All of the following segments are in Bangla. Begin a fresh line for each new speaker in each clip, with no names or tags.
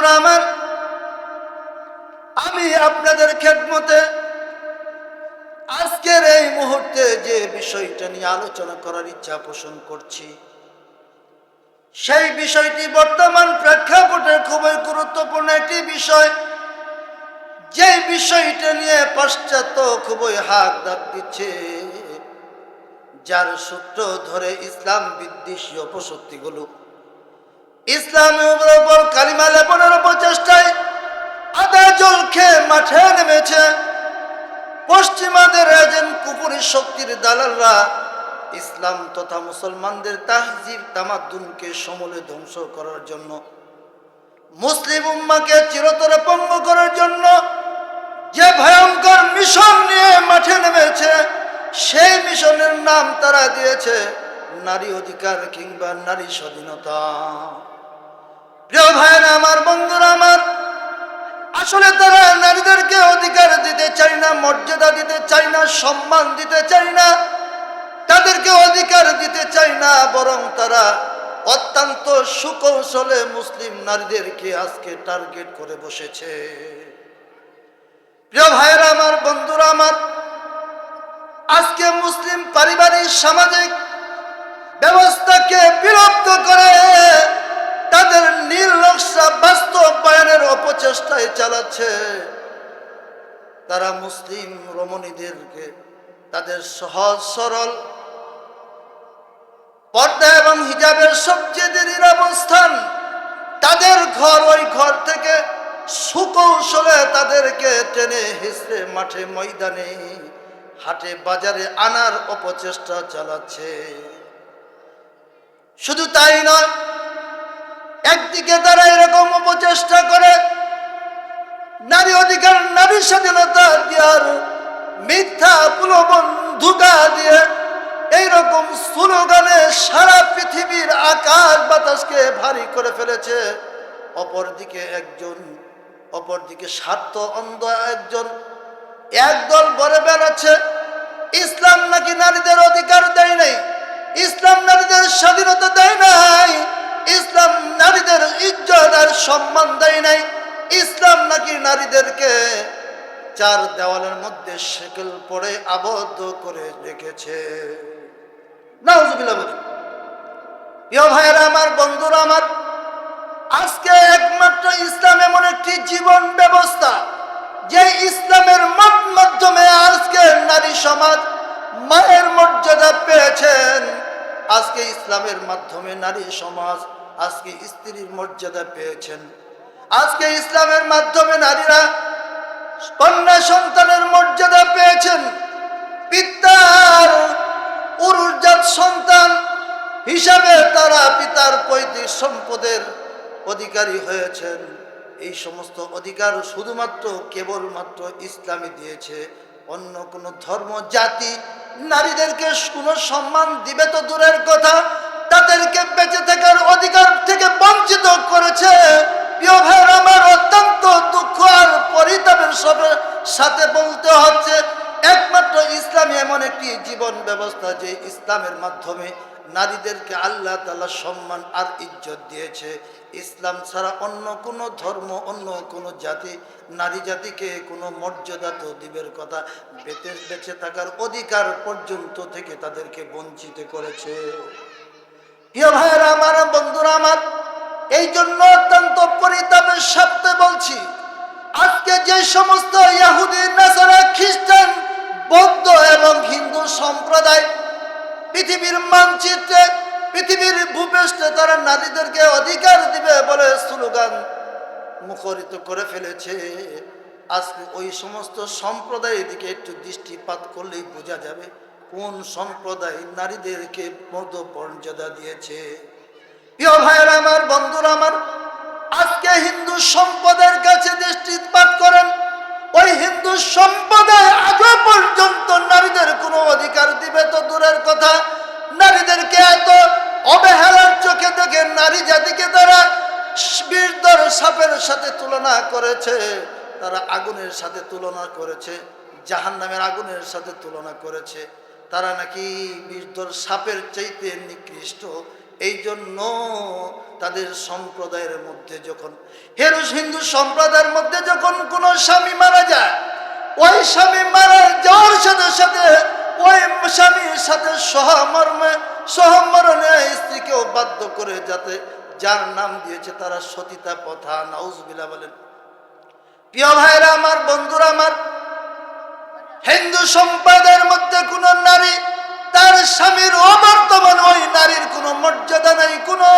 বন্ধুরা আমার, আমি আপনাদের খেদমতে আজকের এই মুহূর্তে যে বিষয়টা নিয়ে আলোচনা করার ইচ্ছা পোষণ করছি, সেই বিষয়টি বর্তমান প্রেক্ষাপটে খুবই গুরুত্বপূর্ণ একটি বিষয়। যে বিষয়টা নিয়ে পাশ্চাত্য খুবই হাক ডাক দিচ্ছে, যার সূত্র ধরে ইসলাম বিদ্বেষী অপশক্তিগুলো ইসলামের উপর কালিমা লেপনের প্রচেষ্টায় আদা জল খেয়ে মাঠে নেমেছে। পশ্চিমাদের এজেন্ট কুফরি শক্তির দালালরা ইসলাম তথা মুসলমানদের তাহজিব তামাদ্দুনকে সমূলে ধ্বংস করার জন্য, মুসলিম উম্মাকে চিরতরে পঙ্গু করার জন্য যে ভয়ঙ্কর মিশন নিয়ে মাঠে নেমেছে, সেই মিশনের নাম তারা দিয়েছে নারী অধিকার কিংবা নারী স্বাধীনতা। প্রিয় ভাইরা আমার, বন্ধুরা আমার, আসলে তারা নারীদেরকে অধিকার দিতে চায় না, মর্যাদা দিতে চায় না, সম্মান দিতে চায় না, তাদেরকে অধিকার দিতে চায় না, বরং তারা অত্যন্ত সুকৌশলে মুসলিম নারীদেরকে আজকে টার্গেট করে বসেছে। প্রিয় ভাইরা আমার, বন্ধুরা আমার, আজকে মুসলিম পারিবারিক সামাজিক ব্যবস্থাকে বিলুপ্ত করে তাদের নীল নকশা বাস্তবায়নের অপচেষ্টায় চালাচ্ছে। তারা মুসলিম রমণীদেরকে তাদের সহজ সরল পর্দা এবং হিজাবের সবচেয়ে দেরির অবস্থান, তাদের ঘর, ওই ঘর থেকে সুকৌশলে তাদেরকে টেনে হিসড়ে মাঠে ময়দানে হাটে বাজারে আনার অপচেষ্টা চালাচ্ছে। শুধু তাই নয়, একদিকে তারা এরকম অপচেষ্টা করে নারী অধিকার, নারী স্বাধীনতা দেওয়ার মিথ্যা প্রলোভন ধোঁকা দিয়ে এইরকম স্লোগানে সারা পৃথিবীর আকাশ বাতাসকে ভারী করে ফেলেছে। অপরদিকে স্বার্থ অন্ধ একদল বলে বেড়াচ্ছে ইসলাম নাকি নারীদের অধিকার দেয় নাই, ইসলাম নারীদের স্বাধীনতা দেয় নাই, ইসলাম নারীদের ইজ্জত আর সম্মান দেয় নাই, ইসলাম নাকি নারীদেরকে চার দেওয়ালের মধ্যে শেকল পড়ে আবদ্ধ করে রেখেছে। নাউজুবিল্লাহ। প্রিয় ভাইয়েরা আমার, বন্ধুরা আমার, আজকে একমাত্র ইসলাম এমন একটি জীবন ব্যবস্থা যে ইসলামের মাধ্যমে আজকে নারী সমাজ মায়ের মর্যাদা পেয়েছেন। আজকে ইসলামের মাধ্যমে নারী সমাজ আজকে স্ত্রীর মর্যাদা পেয়েছেন। আজকে ইসলামের মাধ্যমে নারীরা কন্যা সন্তানের মর্যাদা পেয়েছেন। পিতার উরুজাত সন্তান হিসাবে তারা পিতার পৈতৃক সম্পদের অধিকারী হয়েছেন। এই সমস্ত অধিকার শুধুমাত্র কেবলমাত্র ইসলামই দিয়েছে। অন্য কোনো ধর্ম জাতি নারীদেরকে কোনো সম্মান দিবে তো দূরের কথা, তাদেরকে বেঁচে থাকার অধিকার থেকে বঞ্চিত করেছে। প্রিয় ভাইয়ের আমার, অত্যন্ত দুঃখ আর পরিতাপের সাথে বলতে হচ্ছে একমাত্র ইসলামই এমন একটি জীবন ব্যবস্থা যে ইসলামের মাধ্যমে নারীদেরকে আল্লাহ তাআলা সম্মান আর ইজ্জত দিয়েছে। ইসলাম ছাড়া অন্য কোনো ধর্ম, অন্য কোনো জাতি নারী জাতিকে কোনো মর্যাদা তো দিবের কথা, বেঁচে থাকার অধিকার পর্যন্ত থেকে তাদেরকে বঞ্চিত করেছে। প্রিয় ভাইয়েরা আমার, বন্ধুরা আমার, এই জন্য অত্যন্ত পরিতাপের সাথে বলছি, আজকে যে সমস্ত ইহুদি, নাসারা, খ্রিস্টান, বৌদ্ধ এবং হিন্দু সম্প্রদায় পৃথিবীর মানচিত্রে, পৃথিবীর ভূপৃষ্ঠে তারা নারীদেরকে অধিকার দিবে বলে স্লোগান মুখরিত করে ফেলেছে, আজকে ওই সমস্ত সম্প্রদায়ের দিকে একটু দৃষ্টিপাত করলেই বোঝা যাবে কোন সম্প্রদায় নারীদেরকে মর্যাদা দিয়েছে। প্রিয় ভাইয়েরা আমার, বন্ধুরা আমার, আজকে হিন্দু সম্প্রদায়ের কাছে দৃষ্টিপাত করেন, ওই হিন্দু সম্প্রদায় আজও পর্যন্ত নারীদের কোনো অধিকার দিবে তো দূরের কথা, নারীদেরকে এত অবহেলার চোখে দেখে নারী জাতিকে তারা বিষধর সাপের সাথে তুলনা করেছে, তারা আগুনের সাথে তুলনা করেছে, জাহান্নামের আগুনের সাথে তুলনা করেছে। তারা নাকি বিষধর সাপের চাইতে নিকৃষ্ট, এই জন্য তাদের সম্প্রদায়ের মধ্যে যখন হিন্দু সম্প্রদায়ের মধ্যে যখন কোনো স্বামী মারা যায়, ওই স্বামী মারা যাওয়ার সাথে সাথে ওই স্বামীর সাথে সহমরণে স্ত্রীকেও বাধ্য করে, যাতে যার নাম দিয়েছে তারা সতীতা প্রথা। নাউজুবিল্লাহ বলেন। প্রিয় ভাইরা আমার, বন্ধুরা আমার, হিন্দু সম্প্রদায়ের মধ্যে কোন নারী তার স্বামীর অবর্তমান, ওই নারীর কোনো মর্যাদা নাই, কোনো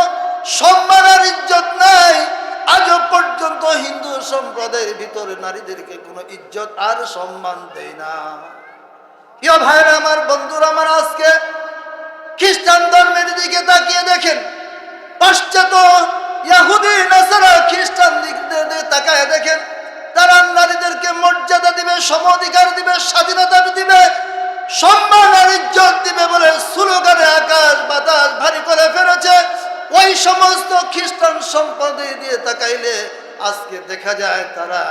সম্মান আর ইজ্জত নাই। আজও পর্যন্ত হিন্দু সম্প্রদায়ের ভিতরে নারীদেরকে কোনো ইজ্জত আর সম্মান দেয় না। প্রিয় ভাইরা আমার, বন্ধুরা আমার, আজকে খ্রিস্টান ধর্মের দিকে তাকিয়ে দেখেন, পাশ্চাত্য ইহুদি নাসারা খ্রিস্টান দিকে তাকায় দেখেন, তারা নারীদেরকে মর্যাদা দিবে, সম অধিকার দিবে, স্বাধীনতা দিবে, সম্মান আর ইজ্জত দিবে বলে স্লোগানে আকাশ বাতাস ভারী করে ফেলেছে। ওই সমস্ত খ্রিস্টান সম্প্রদায় দিয়ে তাকাইলে আজকে দেখা যায় তারা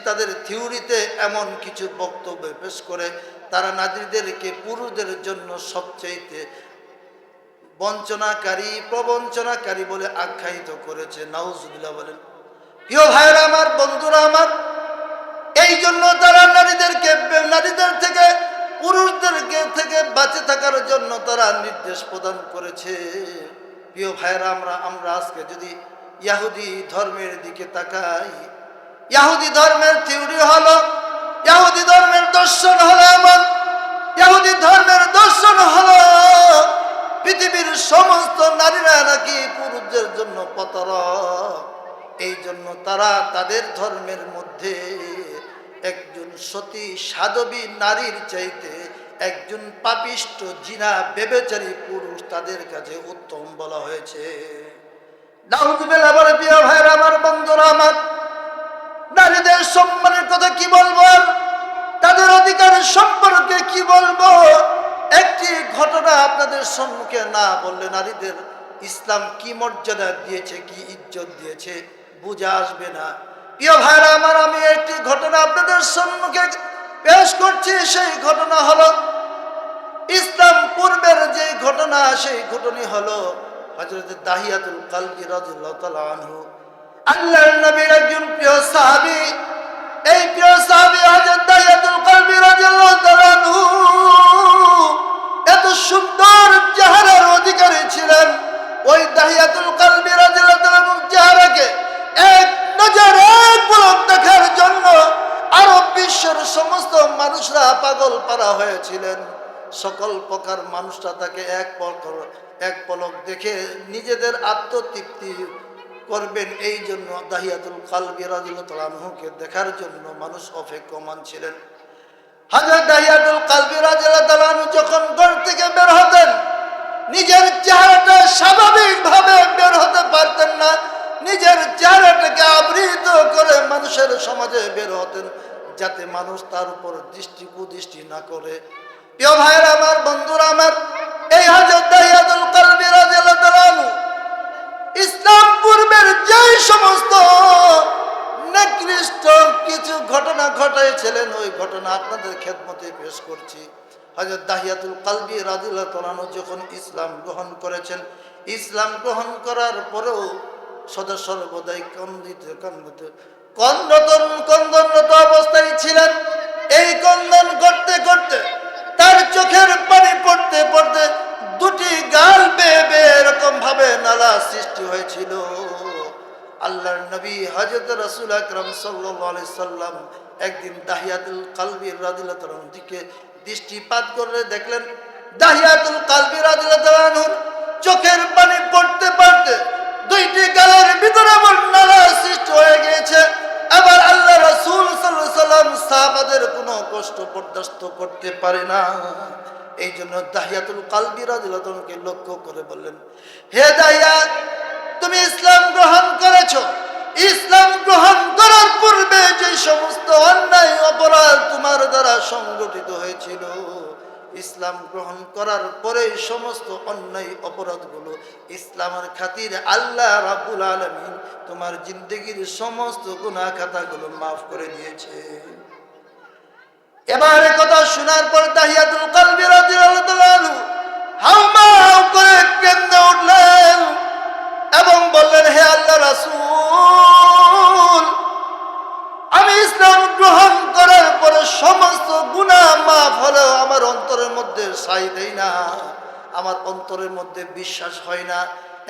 তাদের থিওরিতে এমন কিছু বক্তব্য পেশ করে, তারা নারীদেরকে পুরুষদের জন্য সবচেয়ে বঞ্চনাকারী, প্রবঞ্চনাকারী বলে আখ্যায়িত করেছে। নাউজুবিল্লাহ বলেন। প্রিয় ভাইরা আমার, বন্ধুরা আমার, এই জন্য তারা নারীদের থেকে, পুরুষদেরকে থেকে বাঁচে থাকার জন্য তারা নির্দেশ প্রদান করেছে। প্রিয় ভাইরা আমরা আজকে যদি ইহুদি ধর্মের দিকে তাকাই, ইহুদি ধর্মের থিওরি হলো, ইহুদি ধর্মের দর্শন হলো এমন, ইহুদি ধর্মের দর্শন হলো পৃথিবীর সমস্ত নারীরা নাকি পুরুষদের জন্য প্রতারক। এই জন্য তারা তাদের ধর্মের মধ্যে একজন সতী সাধবী নারীর চাইতে একজন পাপিষ্ট জিনা ব্যভিচারী পুরুষ তাদের কাছে উত্তম বলা হয়েছে। নাউজুবিল্লাহ বলে। প্রিয় ভাইরা আমার, বন্ধুরা আমার, নারীদের সম্মানের কথা কি বলবো, তাদের অধিকারের সম্পর্কে কি বলবো? একটি ঘটনা আপনাদের সম্মুখে না বললে নারীদের ইসলাম কি মর্যাদা দিয়েছে, কি ইজ্জত দিয়েছে বুঝে আসবে না। প্রিয় ভাইরা আমার, আমি একটি ঘটনা আপনাদের সম্মুখে পেশ করছি। সেই ঘটনা হলো ইসলাম পূর্বের যে ঘটনা, সেই ঘটনা হলো হযরত দাহিয়াতুল কালবি রাদিয়াল্লাহু তাআলা আনহু, আল্লাহর নবীর একজন প্রিয় সাহাবী। এই প্রিয় সাহাবী হযরত দাহিয়াতুল কালবি রাদিয়াল্লাহু তাআলা আনহু এত সুন্দর চেহারার অধিকারী ছিলেন। ওই দাহিয়াতুল কালবি রাদিয়াল্লাহু তাআলা চেহারাকে এক নজরে এক পলক দেখার জন্য আরব বিশ্বের সমস্ত মানুষরা পাগল পারা হয়েছিলেন। সকল প্রকার মানুষরা তাকে এক পলক দেখে নিজেদের আত্মতৃপ্তি করবেন, এই জন্য দাহিয়াতুল কালবি রাদিয়াল্লাহু তাআলা আনহুকে দেখার জন্য মানুষ অপেক্ষমান ছিলেন। হযরত দাহিয়াতুল কালবি রাদিয়াল্লাহু তাআলা আনহু যখন ঘর থেকে বের হতেন, নিজের চেহারাটা স্বাভাবিকভাবে বের হতে পারতেন না, নিজের চেহারাটাকে আবৃত করে মানুষের সমাজে বের হতেন, যাতে মানুষ তার উপর কুদৃষ্টি না করে। প্রিয় ভাইরা আমার, বন্ধুরা আমার, এই হযরত দাহিয়াতুল কালবি রাদিয়াল্লাহু তাআলা আনহু ইসলাম পূর্বের যে সমস্ত নিকৃষ্ট কিছু ঘটনা ঘটাইছিলেন, ওই ঘটনা আপনাদের খেদমতে পেশ করছি। হযরত দাহিয়াতুল কালবি রাদিয়াল্লাহু তাআলা আনহু যখন ইসলাম গ্রহণ করেছেন, ইসলাম গ্রহণ করার পরেও সদা সর্বদাই কন্দনরত অবস্থায় ছিলেন। এই কন্দন করতে করতে তার চোখের পানি পড়তে পড়তে দুটি গাল বেয়ে বেয়ে এরকম ভাবে নালা সৃষ্টি হয়েছিল। আল্লাহর নবী হযরত রাসূল আকরাম সাল্লাল্লাহু আলাইহি সাল্লাম একদিন দাহিয়াতুল কালবি রাদিয়াল্লাহু তাআলার দিকে দৃষ্টিপাত করে দেখলেন দাহিয়াতুল কালবি রাদিয়াল্লাহু তাআলার চোখের পানি পড়তে পড়তে দুইটি গালের ভিতরে নালা সৃষ্টি হয়ে গিয়েছে। আবার আল্লাহ রাসূল সাল্লাল্লাহু আলাইহি সাল্লাম সাহাবাদের কোনো কষ্ট বরদাস্ত করতে পারে না। এই জন্য দাহিয়াতুল কালবি রাদিয়াল্লাহু তাআলাকে লক্ষ্য করে বললেন, হে দাহিয়া, তুমি ইসলাম গ্রহণ করেছো, ইসলাম গ্রহণ করার পূর্বে যে সমস্ত অন্যায় অপরাধ তোমার দ্বারা সংগঠিত হয়েছিল, ইসলাম গ্রহণ করার পরে সমস্ত অন্যায় অপরাধগুলো ইসলামের খাতিরে আল্লাহ রাব্বুল আলামিন তোমার জিন্দেগির সমস্ত গুনাহ খাতাগুলো মাফ করে দিয়েছে। এবার কথা শোনার পর দাহিয়াতুল কালবি রাদিয়াল্লাহু তাআলা হাউমাউ করে বললেন, হে আল্লাহ রাসূল, আমি ইসলাম গ্রহণ করার পরে সমস্ত গুনাহ মাফ হলেও আমার অন্তরের মধ্যে সাই দেয় না, আমার অন্তরের মধ্যে বিশ্বাস হয় না,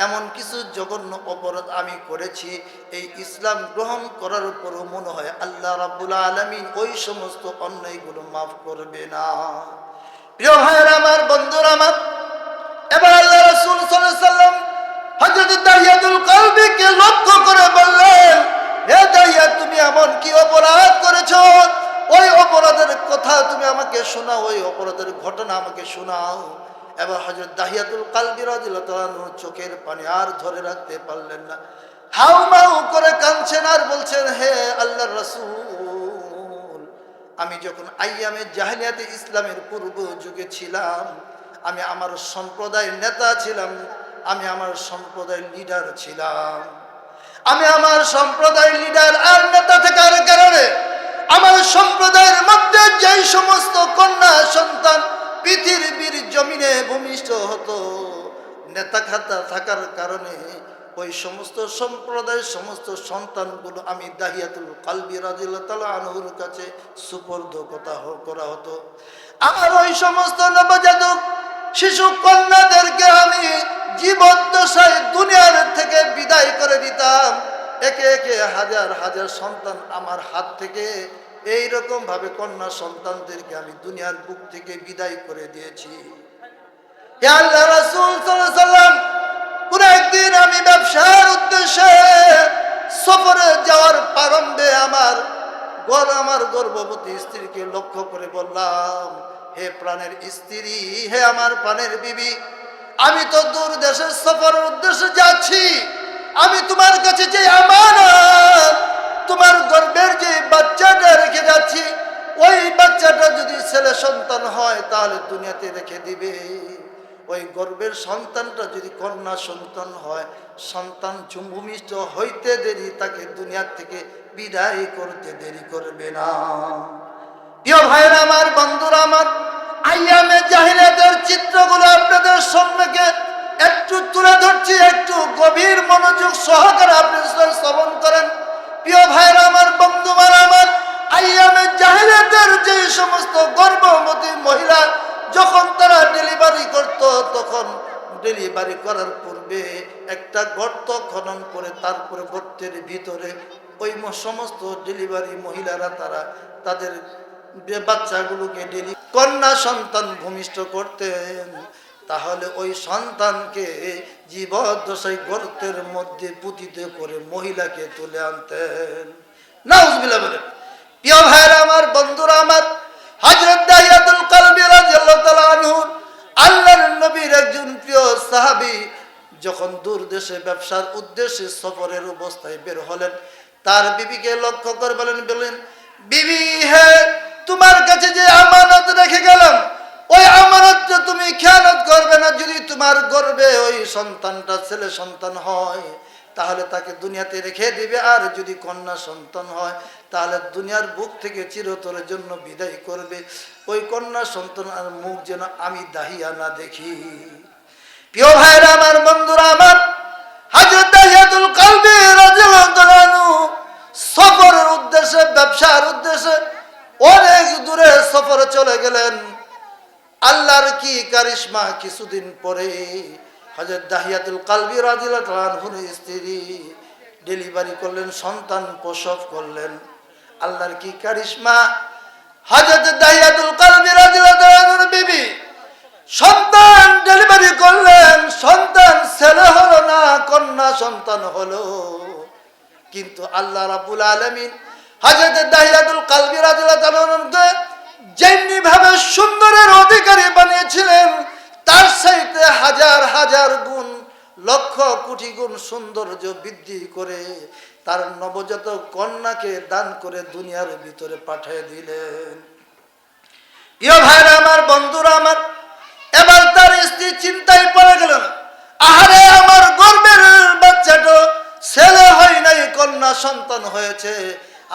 এমন কিছু জঘন্য অপরাধ আমি করেছি, এই ইসলাম গ্রহণ করার পরও মনে হয় আল্লাহ রাব্বুল আলামিন ওই সমস্ত অন্যায়গুলো মাফ করবে না। প্রিয় ভাইয়েরা আমার, বন্ধুরা আমার, এবার আল্লাহ রাসূল সাল্লাল্লাহু আলাইহি ওয়াসাল্লাম হযরত দাহিয়াতুল কলবিকে লক্ষ্য করে বললেন, হে দাহিয়া, তুমি এমন কি অপরাধ করেছো? ওই অপরাধের কথা তুমি আমাকে শোনাও, ওই অপরাধের ঘটনা আমাকে শোনাও। এবার হযরত দাহিয়াতুল কলবি রাদিয়াল্লাহু তাআলা চোখের পানি আর ধরে রাখতে পারলেন না, হাউমাউ করে কাঁদছেন আর বলছেন, হে আল্লাহর রাসূল, আমি যখন আইয়ামে জাহেলিয়াতে ইসলামের পূর্ব যুগে ছিলাম, আমি আমার সম্প্রদায়ের নেতা ছিলাম, আমি আমার সম্প্রদায়ের লিডার ছিলাম। আমি আমার সম্প্রদায়ের লিডার আর নেতা থাকার কারণে আমার সম্প্রদায়ের মধ্যে যেই সমস্ত কন্যা সন্তান পৃথিবীর জমিনে ভূমিষ্ঠ হতো, নেতা খাতা থাকার কারণে ওই সমস্ত সম্প্রদায়ের সমস্ত সন্তানগুলো আমি দাহিয়াতুল কলবি রাদিয়াল্লাহু তাআলা আনহুর কাছে সুপর্দ করা হতো। আমার ওই সমস্ত নবজাতক শিশু কন্যাদেরকে আমি জীবদ্দশায় দুনিয়ার থেকে বিদায় করে দিতাম। একে একে হাজার হাজার সন্তান আমার হাত থেকে এইরকম ভাবে কন্যা সন্তানদেরকে আমি দুনিয়ার বুক থেকে বিদায় করে দিয়েছি। হে আল্লাহ রাসূল সাল্লাল্লাহু আলাইহি ওয়াসাল্লাম, পুরো একদিন আমি ব্যবসার উদ্দেশ্যে সফরে যাওয়ার প্রারম্ভে আমার গর্ভবতী স্ত্রীকে লক্ষ্য করে বললাম, হে প্রাণের স্ত্রী, হে আমার প্রাণের বিবি, আমি তো দূর দেশের সফরের উদ্দেশ্যে যাচ্ছি, আমি তোমার কাছে যে আমানত, তোমার গর্ভের যে বাচ্চাটা রেখে যাচ্ছি, ওই বাচ্চাটা যদি ছেলে সন্তান হয় তাহলে দুনিয়াতে রেখে দিবে, ওই গর্ভের সন্তানটা যদি কন্যা সন্তান হয়, সন্তান ভূমিষ্ঠ হইতে দেরি, তাকে দুনিয়ার থেকে বিদায় করতে দেরি করবে না। প্রিয় ভাইরা আমার, বন্ধুরা আমার, আইয়ামে জাহিলিয়াতের চিত্রগুলো আপনাদের সম্মুখে একটু তুলে ধরছি, একটু গভীর মনোযোগ সহকারে আপনি শ্রবণ করেন। প্রিয় ভাইরা আমার, বন্ধুরা আমার, আইয়ামে জাহিলিয়াতের যে সমস্ত গর্ভবতী মহিলা যখন তারা ডেলিভারি করত, তখন ডেলিভারি করার পূর্বে একটা গর্ত খনন করে তারপরে গর্তের ভিতরে ওই সমস্ত ডেলিভারি মহিলারা তারা তাদের বাচ্চাগুলোকে কন্যা সন্তান ভূমিষ্ঠ করতেন। তাহলে ওই সন্তানকে জীবদ্দশায় গর্তের মধ্যে পুঁতিত করে মহিলাকে তুলে আনতেন। নাউজুবিল্লাহ বলেন। প্রিয় ভাইরা আমার, বন্ধুরা আমার, হযরত দাহিয়াতুল কলবি রাদিয়াল্লাহু তাআলা আনহু আল্লাহর নবীর একজন প্রিয় সাহাবী যখন দূর দেশে ব্যবসার উদ্দেশ্যে সফরের অবস্থায় বের হলেন, তার বিবিকে লক্ষ্য করে বলেন, বিবি, হে, তোমার কাছে যে আমানত রেখে গেলাম, ওই আমানতটা তুমি খেয়ানত করবে না। যদি তোমার গর্ভে ওই সন্তানটা ছেলে সন্তান হয় তাহলে তাকে দুনিয়াতে রেখে দিবে, আর যদি কন্যা সন্তান হয় তাহলে দুনিয়ার বুক থেকে চিরতরের জন্য বিদায় করবে। ওই কন্যা সন্তানের মুখ যেন আমি দাহিয়া না দেখি। প্রিয় ভাইরা আমার, বন্ধুরা আমার, হযরত দাহিয়াতুল কলবি রাদিয়াল্লাহু তাআলা আনহু সফরের উদ্দেশ্যে, ব্যবসার উদ্দেশ্যে অনেক দূরে সফরে চলে গেলেন। আল্লাহর কি কারিশমা, কিছুদিন পরে হযরত দাহিয়াতুল কলবি রাদিয়াল্লাহু তাআলা আনহুর স্ত্রী ডেলিভারি করলেন, সন্তান প্রসব করলেন। আল্লাহর কি কারিশমা, হযরত দাহিয়াতুল কলবি রাদিয়াল্লাহু তাআলা আনহুর বিবি সন্তান ডেলিভারি করলেন, সন্তান ছেলে হলো না, কন্যা সন্তান হলো। কিন্তু আল্লাহ রাব্বুল আলামিন হযরত দাহিয়াতুল কলবি রাদিয়াল্লাহু তাআলা আনহুকে যেমনি ভাবে সুন্দরের অধিকারী বানিয়েছিলেন, তার চাইতে হাজার হাজার গুণ, লক্ষ কোটি গুণ সৌন্দর্য বৃদ্ধি করে তার নবজাতক কন্যাকে দান করে দুনিয়ার ভিতরে পাঠিয়ে দিলেন। প্রিয় ভাইরা আমার, বন্ধুরা আমার, এবার তার স্ত্রী চিন্তায় পড়ে গেলেন, আহারে, আমার গর্ভের বাচ্চাটা ছেলে হয় নাই, কন্যা সন্তান হয়েছে,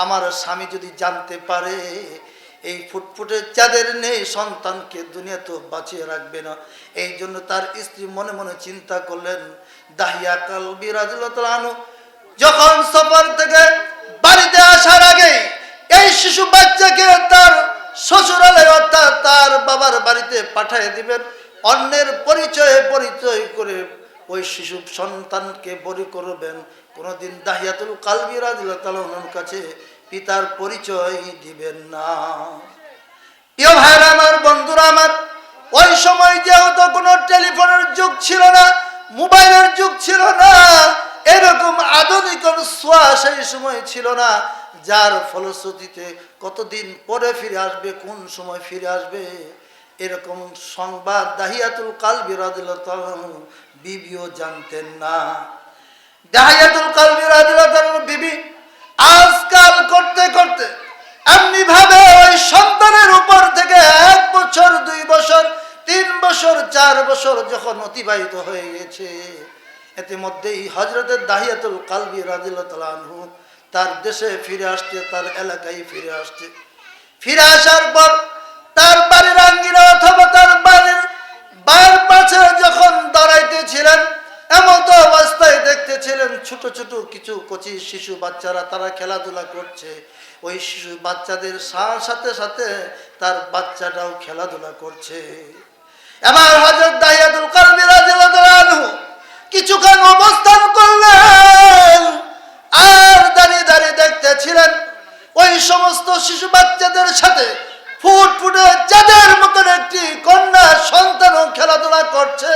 আমার স্বামী যদি জানতে পারে এই ফুটফুটে চাঁদের নেই সন্তানকে দুনিয়াতে বাঁচিয়ে রাখবে না। এই জন্য তার স্ত্রী মনে মনে চিন্তা করলেন, দাহিয়া কালবি রাদিয়াল্লাহু তাআলা আনহু যখন সফর থেকে বাড়িতে আসার আগে এই শিশু বাচ্চাকে তার শ্বশুরালয় অর্থাৎ তার বাবার বাড়িতে পাঠিয়ে দিবেন, অন্যের পরিচয় করে ওই শিশু সন্তানকে বলি করবেন। কোনোদিন দাহিয়াতুল কালবি রাদিয়াল্লাহু তাআলা আনহুর কাছে পিতার পরিচয় দিবেন না। প্রিয় ভাইরা আমার, বন্ধুরা আমার, ওই সময় যেহেতু কোনো টেলিফোনের যুগ ছিল না, মোবাইলের যুগ ছিল না, এরকম আধুনিক ছোঁয়া সেই সময় ছিল না, যার ফলশ্রুতিতে কতদিন পরে ফিরে আসবে, কোন সময় ফিরে আসবে এরকম সংবাদ দাহিয়াতুল কালবি রাদিয়াল্লাহু তাআলা বিবিও জানতেন না। দাহিয়াতুল কালবি রাদিয়াল্লাহু তাআলা বিবি আজকাল করতে করতে এমনি ভাবে ওই সন্তানের উপর থেকে 1 বছর 2 বছর 3 বছর 4 বছর যখন অতিবাহিত হয়ে গেছে, ইতিমধ্যেই হযরতের দাহিয়াতুল কালবি রাদিয়াল্লাহু তাআলা আনহু তার দেশে ফিরে আসতে, তার এলাকায় ফিরে আসতে, ফিরে আসার পর তার বাড়ির আঙ্গিনা অথবা তার বাড়ির বার পাশে যখন দাঁড়াইতেছিলেন, এমন তো অবস্থায় দেখতেছিলেন ছোট ছোট কিছু কচি শিশু বাচ্চারা তারা খেলাধুলা করছে। ওই শিশু বাচ্চাদের সাথে সাথে তার বাচ্চাটাও খেলাধুলা করছে। এবার হযরত দাহিয়াতুল কালবি রাদিয়াল্লাহু তাআলা আনহু কিছুক্ষণ অবস্থান করলেন, আর দাঁড়িয়ে দাঁড়িয়ে দেখতেছিলেন ওই সমস্ত শিশু বাচ্চাদের সাথে ফুটফুটে চাঁদের মতন একটি কন্যা সন্তানও খেলাধুলা করছে।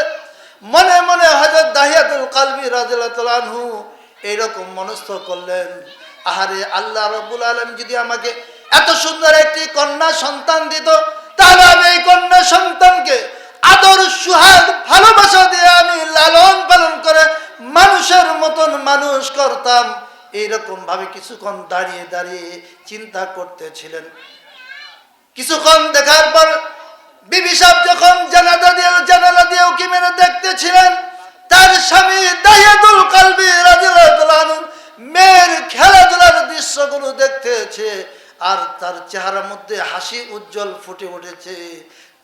মনে মনে হযরত দাহিয়াতুল কালবি রাদিয়াল্লাহু তাআলা আনহু এইরকম মনস্থ করলেন, আহারে আল্লাহ রাব্বুল আলামিন যদি আমাকে এত সুন্দর একটি কন্যা সন্তান দিত, তাহলে আমি এই কন্যা সন্তানকে আদর সুহাগ ভালোবাসা দিয়ে আমি লালন পালন করে মানুষের মতন মানুষ করতাম। এইরকম ভাবে কিছুক্ষণ দাঁড়িয়ে দাঁড়িয়ে চিন্তা করতেছিলেন। কিছুক্ষণ দেখার পর বিবি সাহেব যখন জানালা দিয়ে উকি মেরে দেখতেছিলেন, তার স্বামী দাহিয়াতুল কালবি রাদিয়াল্লাহু তাআলা আনহু মেয়ের খেলাধুলার দৃশ্যগুলো দেখতেছে, আর তার চেহারার মধ্যে হাসি উজ্জ্বল ফুটে উঠেছে।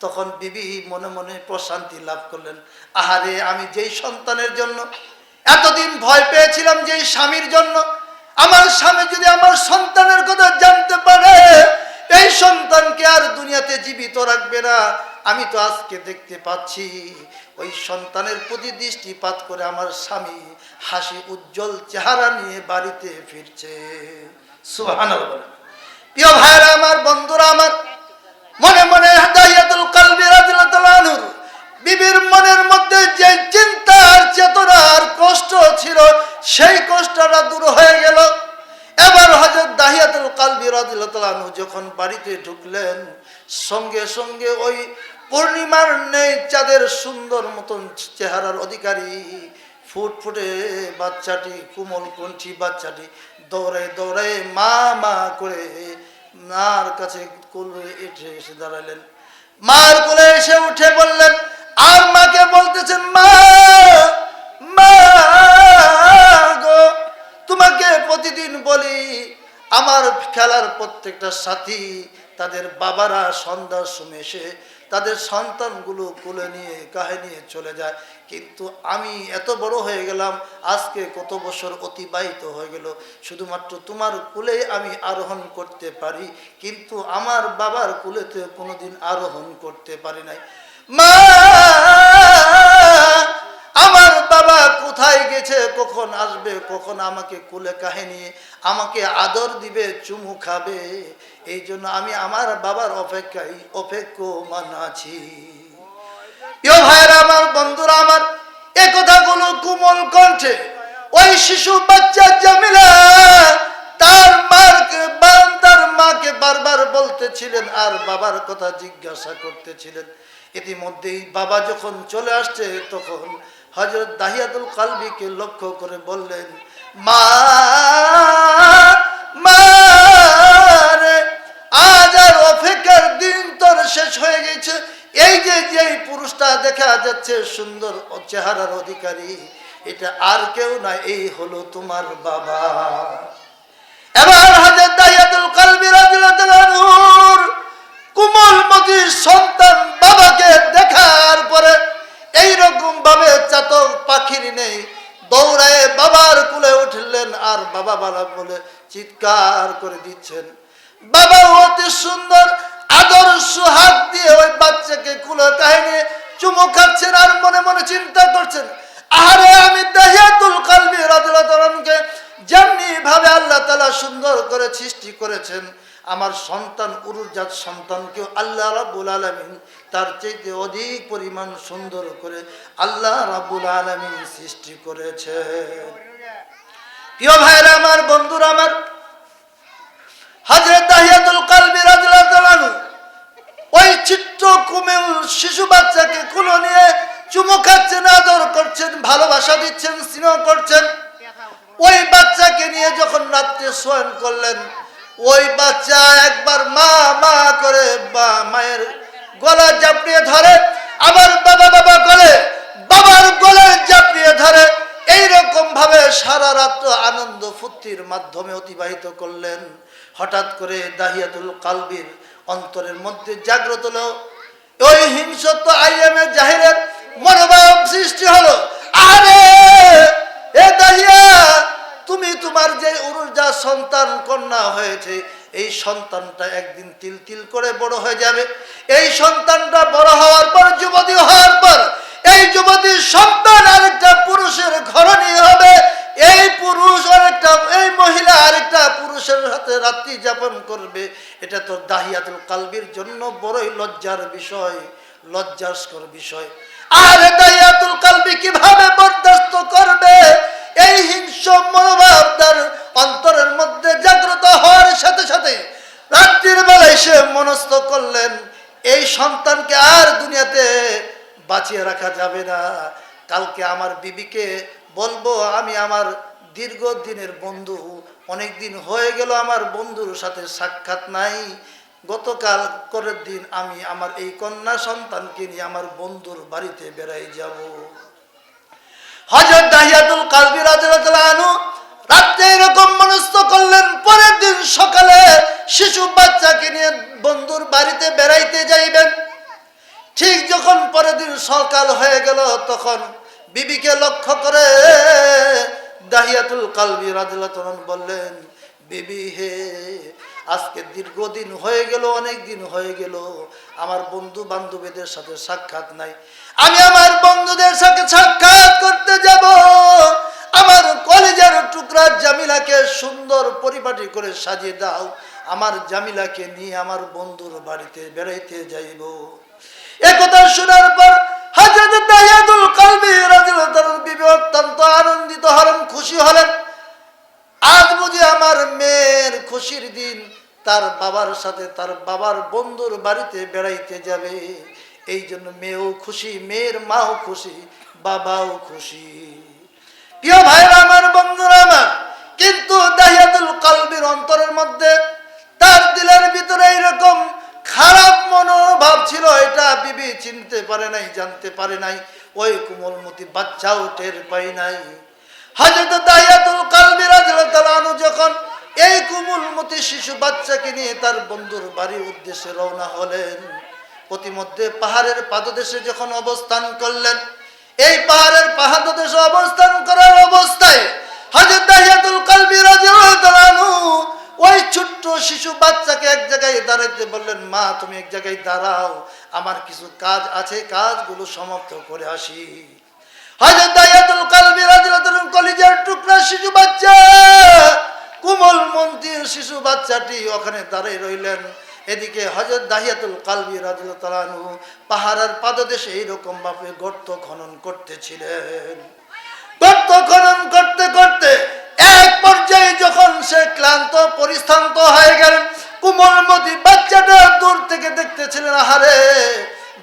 তখন বিবি মনে মনে প্রশান্তি লাভ করলেন, আহারে আমি যেই সন্তানের জন্য এতদিন ভয় পেয়েছিলাম, যেই স্বামীর জন্য, আমার স্বামী যদি আমার সন্তানের কথা জানতে পারে, এই সন্তানকে আর দুনিয়াতে জীবিত রাখবে না। আমি তো আজকে দেখতে পাচ্ছি ওই সন্তানের প্রতি দৃষ্টিপাত করে আমার স্বামী হাসি উজ্জ্বল চেহারা নিয়ে বাড়িতে ফিরছে। সুবহানাল্লাহ। প্রিয় ভাইরা আমার, বন্ধুরা আমার, মনে মনে দাহিয়াতুল কালবি রাদিয়াল্লাহু তাআলা আনহু বিবির মনের মধ্যে যে চিন্তা আর চেতনা আর কষ্ট ছিল, সেই কষ্টটা দূর হয়ে গেল। এবার হযরত দাহিয়াতুল কালবি রাদিয়াল্লাহু তাআলা আনহু যখন বাড়িতে ঢুকলেন, সঙ্গে সঙ্গে ওই পূর্ণিমার নেই চাঁদের সুন্দর মতন চেহারার অধিকারী ফুটফুটে বাচ্চাটি, কোমল কণ্ঠী বাচ্চাটি দৌড়ায় দৌড়ায় মা মা করে মার কাছে কোলে এসে দাঁড়ালেন। মার কোলে এসে উঠে বললেন, আর মাকে বলতেছেন, মা মা গো, তোমাকে প্রতিদিন বলি আমার খেলার প্রত্যেকটা সাথী তাদের বাবারা সন্ধ্যার সময় এসে তাদের সন্তানগুলো কোলে নিয়ে কাহে নিয়ে চলে যায়, কিন্তু আমি এত বড় হয়ে গেলাম, আজকে কত বছর অতিবাহিত হয়ে গেল, শুধুমাত্র তোমার কোলে আমি আরোহণ করতে পারি, কিন্তু আমার বাবার কোলেতে কোনোদিন আরোহণ করতে পারি নাই। মা, আমার বাবা কোথায় গেছে, কখন আসবে, কখন আমাকে কোলে কাহে নিয়ে আমাকে আদর দিবে, চুমু খাবে, এই জন্য আমি আমার বাবার অপেক্ষায় অপেক্ষমান আছি। প্রিয় ভাইরা আমার, বন্ধুরা আমার, এ কথাগুলো কোমল কণ্ঠে ওই শিশু বাচ্চা জামিলা তার মাকে বারবার বলতেছিলেন আর বাবার কথা জিজ্ঞাসা করতেছিলেন। ইতিমধ্যেই বাবা যখন চলে আসছে, তখন হযরত দাহিয়াতুল কালবিকে লক্ষ্য করে বললেন, মা মা রে, আজ আর অপেক্ষার দিন তোর শেষ হয়ে গেছে। এই যে পুরুষটা দেখা যাচ্ছে সুন্দর চেহারার অধিকারী, এটা আর কেউ না, এই হলো তোমার বাবা। এবার হযরত দাহিয়াতুল কালবি রাদিয়াল্লাহু তাআলা আনহুর কোমলমতি সন্তান বাবাকে দেখার পরে এইরকম ভাবে চাতক পাখির নেই দৌড়ায় বাবার কুলে উঠলেন, আর বাবা বাবা বলে চিৎকার করে দিচ্ছেন। বাবা অতি সুন্দর আদর্শ হাত দিয়ে ওই বাচ্চাকে কুলে কাহিনী চুমু খাচ্ছেন, আর মনে মনে চিন্তা করছেন, আরে আমি দাহিয়াতুল কালবি রাদিয়াল্লাহু তাআলাকে যেমনি ভাবে আল্লাহ তাআলা সুন্দর করে সৃষ্টি করেছেন, আমার সন্তান উরুজাত সন্তানকেও আল্লাহ রাব্বুল আলামিন তার চাইতে অধিক পরিমাণ সুন্দর করে আল্লাহ রাব্বুল আলামিন সৃষ্টি করেছে। প্রিয় ভাইরা আমার, বন্ধুরা আমার, হযরত দাহিয়াতুল কালবি রাদিয়াল্লাহু তাআলা ওই ছোট্ট কুমিল শিশু বাচ্চাকে কোলে নিয়ে চুমু খাচ্ছেন, আদর করছেন, ভালোবাসা দিচ্ছেন, স্নেহ করছেন। ওই বাচ্চাকে নিয়ে যখন রাত্রে শয়ন করলেন, ওই বাচ্চা একবার মা মা করে মায়ের গলা জাপড়িয়ে ধরে, আবার বাবা বাবা করে বাবার গলায় জাপড়িয়ে ধরে। এইরকম ভাবে সারা রাত আনন্দ ফুর্তির মাধ্যমে অতিবাহিত করলেন। হঠাৎ করে দাহিয়াতুল কালবির অন্তরের মধ্যে জাগ্রত হলো ওই হিংসত্ব আইয়ামে জাহিরের মনোভাব সৃষ্টি হলো। আরে এ দাহিয়া, তুমি তোমার যে উরুজা সন্তান কন্যা হয়েছে, এই সন্তানটা একদিন তিল তিল করে বড় হয়ে যাবে। এই সন্তানটা বড় হওয়ার পর, যুবতী হওয়ার পর, এই যুবতীর সন্তান আরেকটা পুরুষের ঘরণী হবে। এই পুরুষ আরেকটা, এই মহিলা আরেকটা পুরুষের সাথে রাত্রি যাপন করবে। এটা তো দাহিয়াতুল কালবির জন্য বড়ই লজ্জার বিষয়, লজ্জাস্কর বিষয়। আর দাহিয়াতুল কালবি কিভাবে বরদাস্ত করবে? এই হিংস্র মনোভাব তার অন্তরের মধ্যে জাগ্রত হওয়ার সাথে সাথে রাত্রির বেলায় সে মনস্থ করলেন, এই সন্তানকে আর দুনিয়াতে বাঁচিয়ে রাখা যাবে না। কালকে আমার বিবিকে বলবো, আমি আমার দীর্ঘদিনের বন্ধু, অনেক দিন হয়ে গেল আমার বন্ধুর সাথে সাক্ষাৎ নাই। গতকাল করের দিন আমি আমার এই কন্যা সন্তানকে নিয়ে আমার বন্ধুর বাড়িতে বেড়াই যাব। হযরত দাহিয়াতুল কালবি রাদিয়াল্লাহু তাআলা আনহু রাতে এরকম মনস্থ করলেন, পরের দিন সকালে শিশু বাচ্চাকে নিয়ে বন্ধুর বাড়িতে বেড়াইতে যাইবেন। ঠিক যখন পরের দিন সকাল হয়ে গেল, তখন বিবিকে লক্ষ্য করে দাহিয়াতুল কালবি রাদিয়াল্লাহু তাআলা বললেন, বিবি হে, আজকে দীর্ঘদিন হয়ে গেল, অনেক দিন হয়ে গেল আমার বন্ধু বান্ধবীদের সাথে সাক্ষাৎ নাই। আমি আমার বন্ধুদের সাথে সাক্ষাৎ করতে যাব। আমার কলেজের টুকরা জামিলাকে সুন্দর পরিপাটি করে সাজিয়ে দাও, আমার জামিলাকে নিয়ে আমার বন্ধুর বাড়িতে বেড়াইতে যাইব। একথা শোনার পর হযরত দাহিয়াতুল কালবি রাদিয়াল্লাহু তাআলা বিবি অত্যন্ত আনন্দিত হলেন, খুশি হলেন। আজ বুঝি আমার মেয়ের খুশির দিন, তার বাবার সাথে তার বাবার বন্ধুর বাড়িতে বেড়াইতে যাবে। এই জন্য মেয়েও খুশি, মেয়ের মাও খুশি, বাবাও খুশি। প্রিয় ভাইরা আমার, বন্ধুরা আমার, কিন্তু দাহিয়াতুল কালবির অন্তরের মধ্যে, তার দিলের ভিতরে এইরকম খারাপ মনোভাব ছিল, এটা বিবি চিনতে পারে নাই, জানতে পারে নাই, ওই কোমলমতি বাচ্চাও টের পাই নাই। হযরত দাহিয়াতুল কালবি রাদিয়াল্লাহু তাআলা আনহু যখন এই কোমলমতি শিশু বাচ্চাকে নিয়ে তার বন্ধুর বাড়ির উদ্দেশ্যে রওনা হলেন, প্রতিমধ্যে পাহাড়ের পাদদেশে যখন অবস্থান করলেন, এই পাহাড়ের পাদদেশে অবস্থান করার অবস্থায় হযরত দাহিয়াতুল কালবি রাদিয়াল্লাহু তাআলা আনহু ওই ছোট্ট শিশু বাচ্চাকে এক জায়গায় দাঁড়াইতে বললেন, মা তুমি এক জায়গায় দাঁড়াও, আমার কিছু কাজ আছে, কাজগুলো সমাপ্ত করে আসি। হযরত দাহিয়াতুল কালবি রাদিয়াল্লাহু তাআলা কলিজার টুকরা শিশু বাচ্চা, কোমল মন্ত্রীর শিশু বাচ্চাটি ওখানে দাঁড়িয়ে রইলেন। এদিকে হযরত দাহিয়াতুল কালবি রাদিয়াল্লাহু তাআলা আনহু পাহাড়ের পাদদেশে এইরকম ভাবে গর্ত খনন করতেছিলেন। গর্ত খনন করতে করতে এক পর্যায়ে যখন সে ক্লান্ত পরিশ্রান্ত হয়ে গেলেন, কোমলমতি বাচ্চাটা দূর থেকে দেখতেছিলেন, আহারে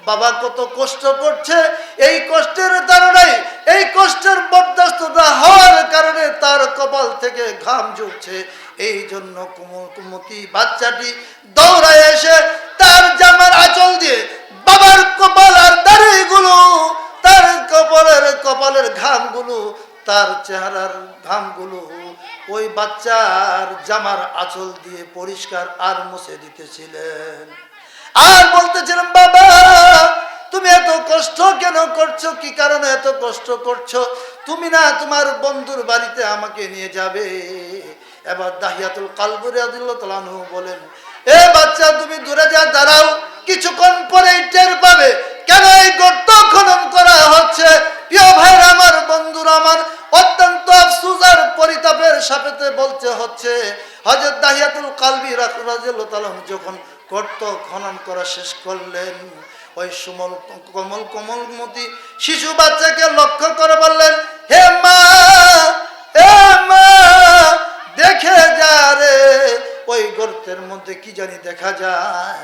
বাবা কত কষ্ট করছে, এই কষ্টের কারণে, এই কষ্টের বরদাস্ত হওয়ার কারণে তার কপাল থেকে ঘাম ঝরছে। এই জন্য কোমলমতি বাচ্চাটি দৌড়ায় এসে তার জামার আঁচল দিয়ে বাবার কপাল আর দাড়িগুলো, তার কপালের ঘামগুলো, তার চেহারার ঘামগুলো ওই বাচ্চার জামার আঁচল দিয়ে পরিষ্কার আর মুছে দিতেছিলেন। আর বলতেছিলেন, বাবা তুমি এত কষ্ট কেন করছো, কি কারণে এত কষ্ট করছো? তুমি না তোমার বন্ধুর বাড়িতে আমাকে নিয়ে যাবে? এবার দাহিয়াতুল কালবি রাদিয়াল্লাহু তাআলা আনহু বলেন, এ বাচ্চা তুমি দূরে যা দাঁড়াও, কিছুক্ষণ পরেই টের পাবে কেন এই গর্ত খনন করা হচ্ছে। প্রিয় ভাইরা আমার, বন্ধুরা আমার, অত্যন্ত আফসোস আর পরিতাপের সাথে বলতে হচ্ছে, হযরত দাহিয়াতুল কালবি রাদিয়াল্লাহু তাআলা যখন গর্ত খনন করা শেষ করলেন, ওই কোমলমতি শিশু বাচ্চাকে লক্ষ্য করে বললেন, হে মা, হে মা, দেখে যা রে, ওই গর্তের মধ্যে কি জানি দেখা যায়।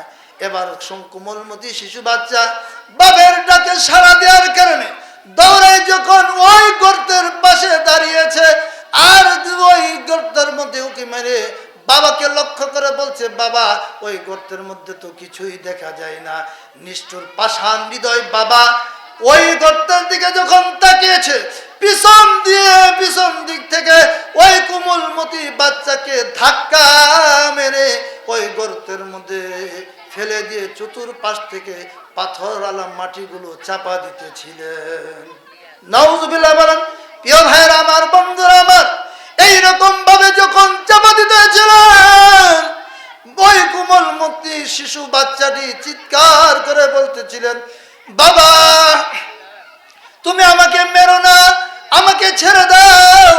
এবার কোমলমতি শিশু বাচ্চা বাবার ডাকে সাড়া দেওয়ার কারণে দৌড়ে যখন ওই গর্তের পাশে দাঁড়িয়েছে, আর ওই গর্তের মধ্যে উকি মেরে বাবাকে লক্ষ্য করে বলছে, বাবা ওই গর্তের মধ্যে তো কিছুই দেখা যায় না। নিষ্ঠুর পাষাণ হৃদয় বাবা ওই গর্তের দিকে যখন তাকিয়েছে, পিছন দিক থেকে ওই কোমলমতি বাচ্চাকে ধাক্কা মেরে ওই গর্তের মধ্যে ফেলে দিয়ে চতুর্পাশ থেকে পাথর আলা মাটিগুলো চাপা দিতেছিলেন। নাউজুবিল্লাহ বলেন। প্রিয় ভাইরা আমার, বন্ধুরা আমার, এইরকম ভাবে যখন চাপা দিতেছিলেন, ওই কোমলমতি শিশু বাচ্চাটি চিৎকার করে বলতেছিলেন, বাবা তুমি আমাকে মেরো না, আমাকে ছেড়ে দাও,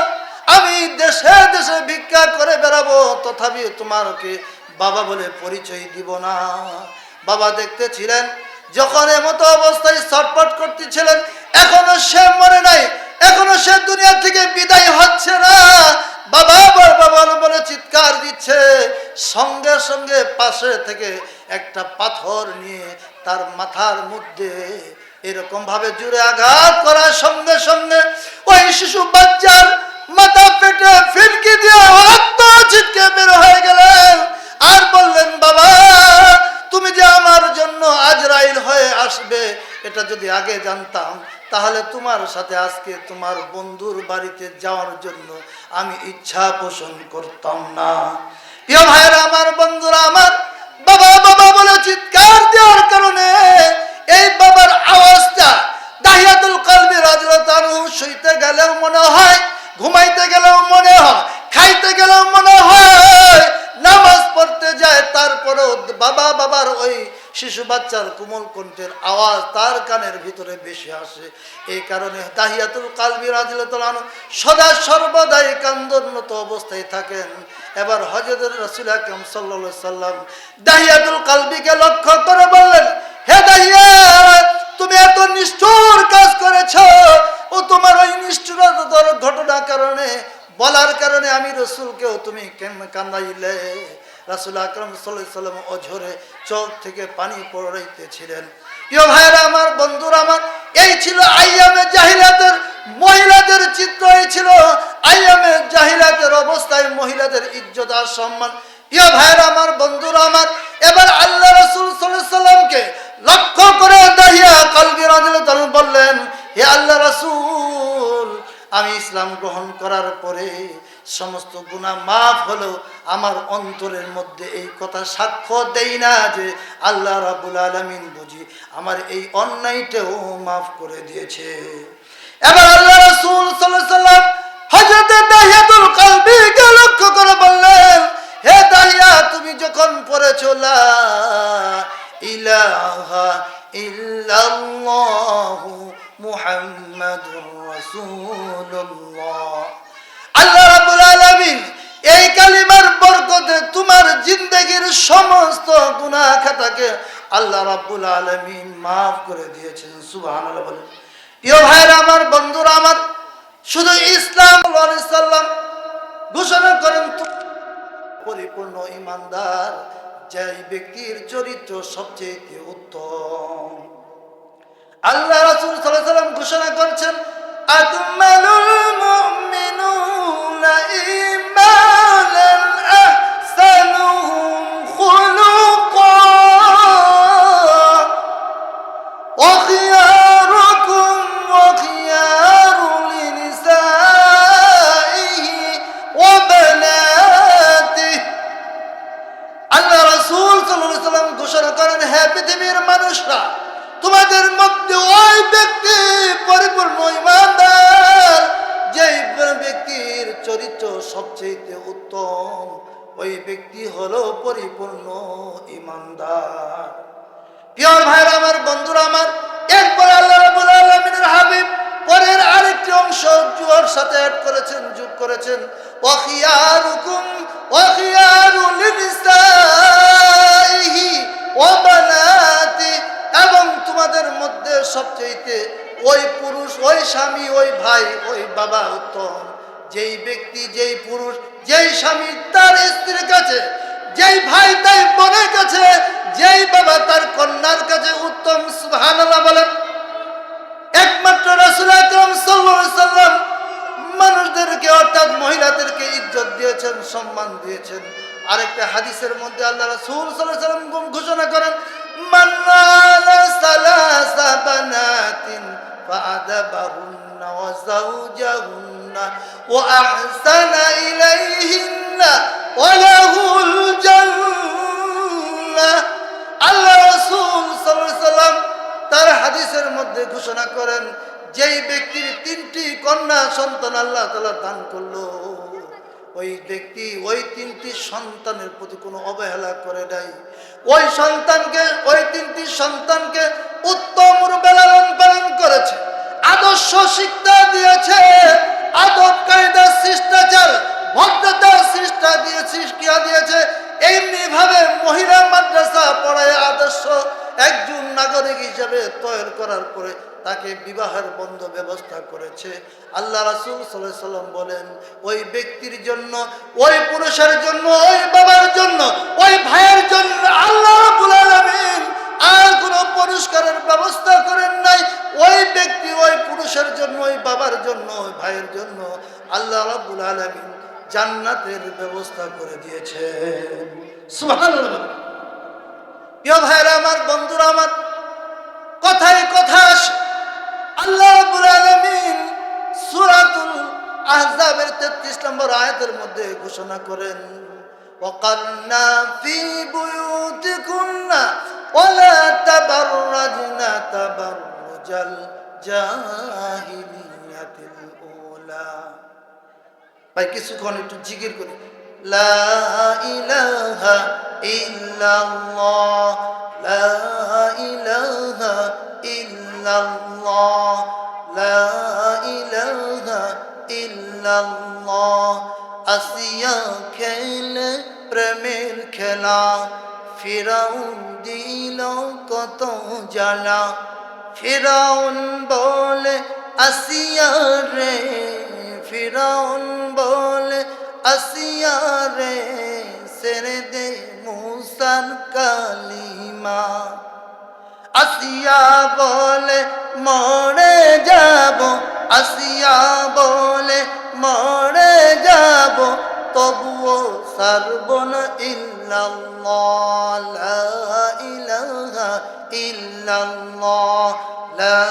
আমি দেশে দেশে ভিক্ষা করে বেড়াবো, তথাপি তোমাকে বাবা বলে পরিচয় দিব না। বাবা দেখতেছিলেন যখন এমতো অবস্থায় ছটফট করতেছিলেন, এখনো সে মরে নাই, এখনো সে দুনিয়া থেকে বিদায় হচ্ছে না। বাবা বাবা বলে চিৎকার দিচ্ছে, সঙ্গে সঙ্গে পাশে থেকে একটা পাথর নিয়ে তার মাথার মধ্যে এরকম ভাবে জুড়ে আঘাত করার সঙ্গে সঙ্গে ওই শিশু বাচ্চার মাথা পেটে ফিরকি দিয়ে রক্ত ছিটকে বের হয়ে গেলেন। আর বললেন, বাবা তুমি যে আমার জন্য আজরাইল হয়ে আসবে, এটা যদি আগে জানতাম তাহলে তোমার সাথে আজকে তোমার বন্ধুর বাড়িতে যাওয়ার জন্য আমি ইচ্ছা পোষণ করতাম না। প্রিয় ভাইরা আমার, বন্ধুরা আমার, বাবা বাবা বলে চিৎকার দেওয়ার কারণে এই বাবার আওয়াজটা দাহিয়াতুল কালবি রাদিয়াল্লাহু তাআলা শুইতে গেলেও মনে হয়, ঘুমাইতে গেলেও মনে হয়, খাইতে গেলেও মনে হয়, নামাজ পড়তে যায়, তারপরেও বাবার ওই শিশু বাচ্চার কোমল কণ্ঠের আওয়াজ তার কানের ভিতরে বেশি আসে। এই কারণে দাহিয়াতুল কালবি রাদিয়াল্লাহু তাআলা সদা সর্বদাই কান্দোন্নত অবস্থায় থাকেন। এবার হযরত রাসূল আকরাম সাল্লাল্লাহু আলাইহি সাল্লাম দাহিয়াতুল কালবিকে লক্ষ্য করে বললেন, হে দাহিয়া, তুমি এত নিষ্ঠুর কাজ করেছো, ও তোমার ওই নিষ্ঠুরতার ঘটনা কারণে বলার কারণে আমি রাসূলকেও তুমি কান্দাইলে। রাসূল আকরাম সাল্লাল্লাহু আলাইহি সাল্লাম অঝরে চোখ থেকে পানি পড়াইতেছিলেন। প্রিয় ভাইরা আমার, বন্ধুরা আমার, এই ছিল আইয়ামে জাহিলিয়াতের মহিলাদের চিত্র, এই ছিল আইয়ামে জাহিলিয়াতের অবস্থায় মহিলাদের ইজ্জত আর সম্মান। প্রিয় ভাইরা আমার, বন্ধুরা আমার, এবার আল্লাহ রাসূল সাল্লাল্লাহু আলাইহি সাল্লামকে লক্ষ্য করে দাহিয়া কালবি রাদিয়াল্লাহু তাআলা বললেন, হে আল্লাহ রাসূল, আমি ইসলাম গ্রহণ করার পরে সমস্ত গুনাহ মাফ হলো, আমার অন্তরের মধ্যে এই কথা সাক্ষ্য দেই না যে আল্লাহ রাব্বুল আলামিন বুঝি আমার এই অন্যায়টাও মাফ করে দিয়েছে। এবার আল্লাহ রাসূল সাল্লাল্লাহু আলাইহি সাল্লাম হযরত দাহিয়াতুল কালবিকে লক্ষ্য করে বললেন, হে দাহিয়া, তুমি যখন পড়েছো লা ইলাহা ইল্লাল্লাহু মুহাম্মাদুর রাসূলুল্লাহ, আল্লাহ রাব্বুল আলামিন এই কালিমার বরকতে তোমার জিন্দেগীর সমস্ত গুনাহ খাতাকে আল্লাহ রাব্বুল আলামিন মাফ করে দিয়েছেন। সুবহানাল্লাহ বলেন। প্রিয় ভাইরা আমার, বন্ধুরা আমার, শুধু ইসলাম সাল্লাম ঘোষণা করেন পরিপূর্ণ ঈমানদার যে ব্যক্তির চরিত্র সবচেয়ে উত্তম। আল্লাহ রাসূল সাল্লাল্লাহু আলাইহি ওয়াসাল্লাম ঘোষণা করেছেন, আকমালুল মুমিনুনা ঈমানান আহসানুহুম খুলুকান ওয়া খিয়ারুকুম ওয়া খিয়ারু লিনিসাইহি ওয়া বানাতিহি। আল্লাহ রাসূল সাল্লাল্লাহু আলাইহি ওয়াসাল্লাম ঘোষণা করেন, হে পৃথিবীর মানুষরা, তোমাদের মধ্যে ওই ব্যক্তি পরিপূর্ণ ঈমানদার, যেই ব্যক্তির চরিত্র সবচেয়ে উত্তম, ওই ব্যক্তি হলো পরিপূর্ণ ঈমানদার। প্রিয় ভাইরা আমার, বন্ধুরা আমার, এরপরে আল্লাহ রাব্বুল আলামিনের হাবিব পরের আরেকটি অংশ জুয়ার সাথে অ্যাড করেছেন, যোগ করেছেন, ওয়াখিয়ারুকুম ওয়াখিয়ারু লিনিসাইহি ওয়া বানাতি, এবং তোমাদের মধ্যে সবচেয়ে ওই পুরুষ, ওই স্বামী, ওই ভাই, ওই বাবা উত্তম, যেই ব্যক্তি, যেই পুরুষ, যেই স্বামী তার স্ত্রীর কাছে, যেই ভাই তার বোনের কাছে, যেই বাবা তার কন্যার কাছে উত্তম। সুবহানাল্লাহ বলেন। একমাত্র রাসূল আকরাম সাল্লাল্লাহু আলাইহি সাল্লাম মানুষদেরকে, অর্থাৎ মহিলাদেরকে ইজ্জত দিয়েছেন, সম্মান দিয়েছেন। আরেকটা হাদিসের মধ্যে আল্লাহ রাসূল সাল্লাল্লাহু আলাইহি সাল্লাম ঘোষণা করেন, মান আলা সালাসা বানাতিন ফাআদাবাহুন্না ওয়া যাওজাহুন্না ওয়া আহসানা ইলাইহিন্না ওয়া লাহুল জান্নাহ। আল্লাহ রাসূল সাল্লাল্লাহু আলাইহি সাল্লাম তার হাদিসের মধ্যে ঘোষণা করেন, যেই ব্যক্তির 3টি কন্যা সন্তান আল্লাহ তাআলা দান করলো, ওই ব্যক্তি ওই 3টি সন্তানের প্রতি কোনো অবহেলা করে নাই, ওই সন্তানকে, ওই 3টি সন্তানকে উত্তম রূপে লালন পালন করেছে, আদর্শ শিক্ষা দিয়েছে, আদব কায়দা, শিষ্টাচার, ভদ্রতা শিক্ষা দিয়েছে। এমনি ভাবে মহিলা মাদ্রাসা পড়ায় আদর্শ একজন নাগরিক হিসেবে তৈরি করার পরে তাকে বিবাহের বন্ধ ব্যবস্থা করেছে। আল্লাহ রাসূল সাল্লাল্লাহু আলাইহি সাল্লাম বলেন, ওই ব্যক্তির জন্য, ওই পুরুষের জন্য, ওই বাবার জন্য, ওই ভাইয়ের জন্য আল্লাহ রাব্বুল আলামিন আর কোনো পুরস্কারের ব্যবস্থা করেন নাই। ওই ব্যক্তি, ওই পুরুষের জন্য, ওই বাবার জন্য, ওই ভাইয়ের জন্য আল্লাহ রাব্বুল আলামিন জান্নাতের ব্যবস্থা করে দিয়েছেন। সুবহানাল্লাহ। প্রিয় ভাইরা আমার, বন্ধুরা আমার, কথায় কথা আসে, আল্লাহ রাব্বুল আলামিন সূরাতুল আহজাবের 33 নম্বর আয়াতের মধ্যে ঘোষণা করেন, ওয়াকারনা ফি বুয়ুতিকুন্না ওয়ালা তাবাররাজনা তাবাররুজাল জাহিলিয়াতিল উলা। ভাই কিছুক্ষণ একটু জিকির করি, লা ইলাহা ইল্লাল্লাহ, লা ইলাহা ইল্লাল্লাহ, লা ইলাহা ইল্লাল্লাহ। আসিয়া খেলে প্রেমের খেলা, ফিরাউন দিল কত জ্বালা। ফিরাউন বলে আসিয়া রে, ফিরাউন বলে আসিয়া রে, ছেড়ে দে মুসার কালিমা। আসিয়া বলে মরে যাব, আসিয়া বলে মরে যাব, তবুও ছাড়ব না ইল্লাল্লাহ, লা ইলাহা ইল্লাল্লাহ, লা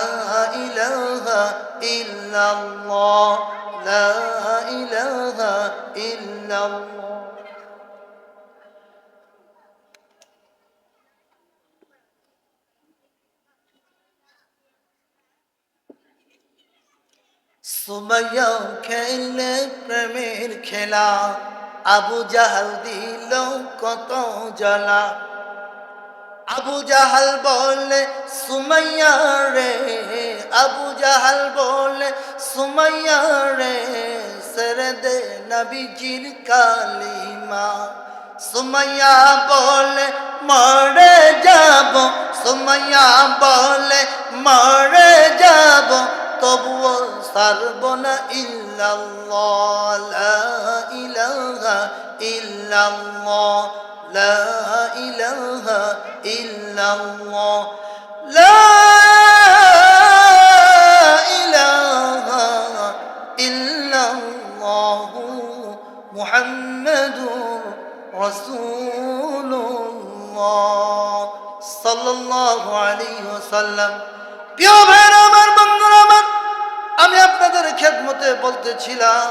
ইলাহা ইল্লাল্লাহ, লা ইলাহা ইল্লাল্লাহ। সুমাইয়া খেলে প্রেমের খেলা, আবু জাহাল দিল কত জ্বালা। আবু জাহাল বলে সুমাইয়া রে, আবু জাহাল বলে সুমাইয়া রে, ছেড়ে দে নবীজির কালিমা। সুমাইয়া বলে মরে যাব, সুমাইয়া বলে মরে যাব, তবুও ছাড়ব না ইল্লাল্লাহ, লা ইলাহা ইল্লাল্লাহ, লা ইলাহা ইল্লাল্লাহ, লা ইলাহা ইল্লাল্লাহ, মুহাম্মাদুর রাসূলুল্লাহ সাল্লাল্লাহু আলাইহি ওয়াসাল্লাম। প্রিয় ভাইরা আমার, বন্ধুরা আমার, আমি আপনাদের খেদমতে বলতেছিলাম,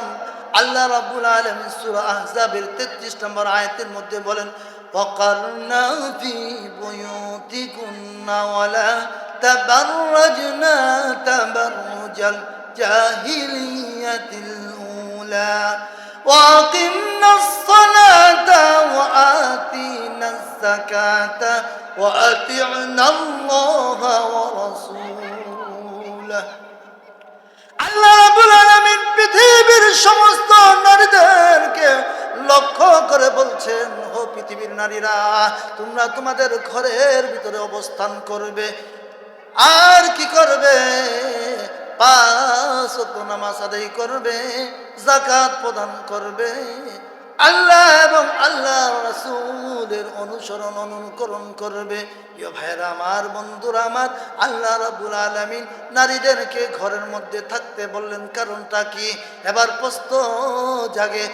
আল্লাহ রাব্বুল আলামিন সূরা আহজাবের 33 নম্বর আয়াতের মধ্যে বলেন, ওয়াকারনা ফি বুয়ুতিকুন্না ওয়ালা তাবাররাজনা তাবাররুজাল জাহিলিয়াতিল উলা وأقمنا الصلاة وآتينا الزكاة وأطعنا الله ورسوله আল্লাহ রাব্বুল আলামিন পৃথিবীর সমস্ত নারীদেরকে লক্ষ্য করে বলছেন, ও পৃথিবীর নারীরা, তোমরা তোমাদের ঘরের ভিতরে অবস্থান করবে আর কি করবে? 5 ওয়াক্ত নামাজ আদায় করবে, যাকাত প্রদান করবে, আল্লাহ এবং আল্লাহ রাসূলের অনুকরণ করবে। প্রিয় ভাইরা আমার, বন্ধুরা আমার, আল্লাহ রাব্বুল আলামিন নারীদেরকে ঘরের মধ্যে থাকতে বললেন, কারণটা কি? এবার প্রশ্ন জাগে,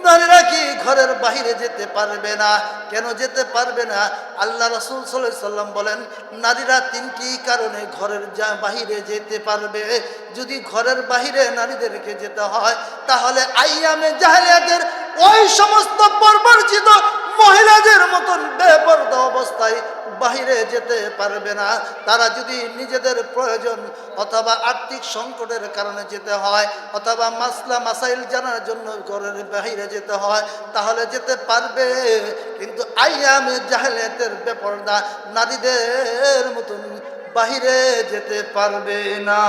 নারীরা কি ঘরের বাহিরে যেতে পারবে না? কেন যেতে পারবে না? আল্লাহ রাসূল সাল্লাল্লাহু আলাইহি সাল্লাম বলেন, নারীরা 3টি কারণে ঘরের বাহিরে যেতে পারবে। যদি ঘরের বাহিরে নারীদেরকে যেতে হয়, তাহলে আইয়ামে জাহেলিয়াতের ওই সমস্ত পরবর্তিত মহিলাদের মতন বেপরদা অবস্থায় বাহিরে যেতে পারবে না। তারা যদি নিজেদের প্রয়োজন অথবা আর্থিক সংকটের কারণে যেতে হয়, অথবা মাসলা মাসাইল জানার জন্য ঘরের বাহিরে যেতে হয়, তাহলে যেতে পারবে। কিন্তু আইয়ামে জাহেলিয়াতের বেপরদা নারীদের মতন বাহিরে যেতে পারবে না।